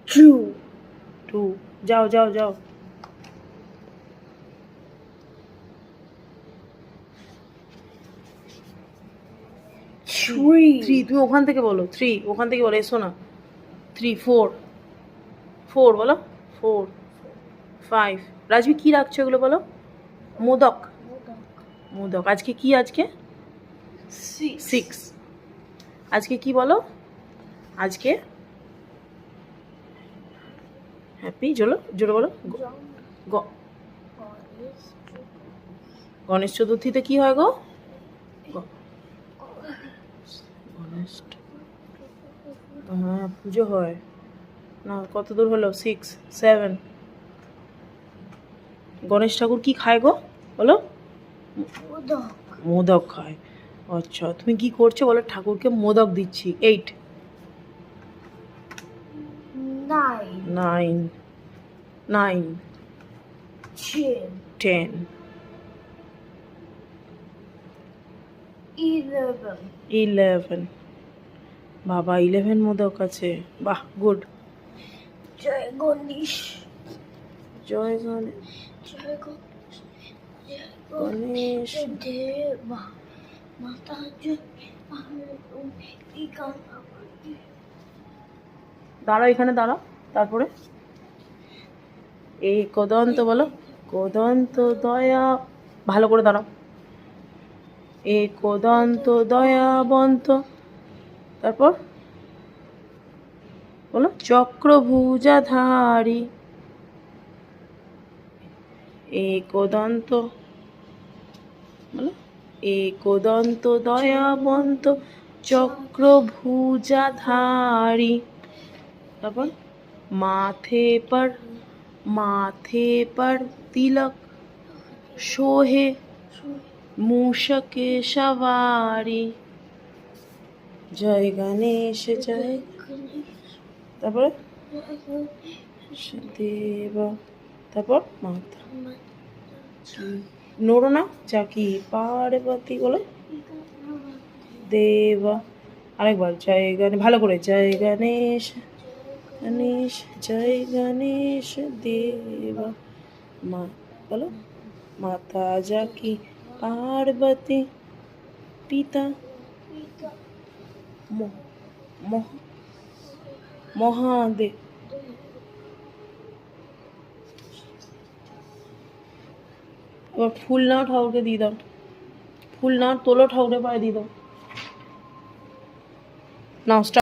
Two যাও যাও যাও। থ্রি তুমি ওখান থেকে বলো, থ্রি ওখান থেকে বলো, এসো না। থ্রি, ফোর, ফোর বলো, ফোর, ফাইভ। রাজবি কি রাখছো এগুলো বলো? মোদক, মোদক। আজকে কি? আজকে সিক্স। আজকে কি বলো? আজকে হ্যাপি, জোলো জোরে বলো। গণেশ চতুর্থীতে কি হয় গো? গণেশ, হ্যাঁ পুজো হয় না। কত দূর হলো? 6, 7। গণেশ ঠাকুর কি খায় গো বলো? মোদক খায়। আচ্ছা তুমি কি করছো বলো? ঠাকুরকে মোদক দিচ্ছি। 8, 9, 9, 10, 11। বাবা 11 মোদক আছে, বাহ গুড। জয় গণেশ, জয় গণেশ, গণেশ দেবা মাতা জয়। দাঁড়াও এখানে দাঁড়াও। তারপরে এই কদন্ত বলো, কদন্ত দয়া, ভালো করে দাঁড়াও। এ কদন্ত দয়াবন্ত। তারপর বলো চক্রভুজাধারী। এ কদন্ত বলো, এ কদন্ত দয়াবন্ত চক্রভুজাধারী। তারপর माथे पर तिलक शोहे मूषके सवारी। जय गणेश जय। তারপরে দেব, তারপর মাতা নড়ো না, চাকি পার্বতী বলো দেব। আরেকবার জয় গণেশ, ভালো করে জয় গণেশ, গণেশ জয় গণেশ দেবা মা বলো। মাতা জাকি পার্বতী, পিতা মহাদেব। এবার ফুল নাও, ঠাকুরকে দিয়ে দাও। ফুল নাও, তোলো, ঠাকুরের পায়ে দিয়ে দাও। নাও স্টার্ট।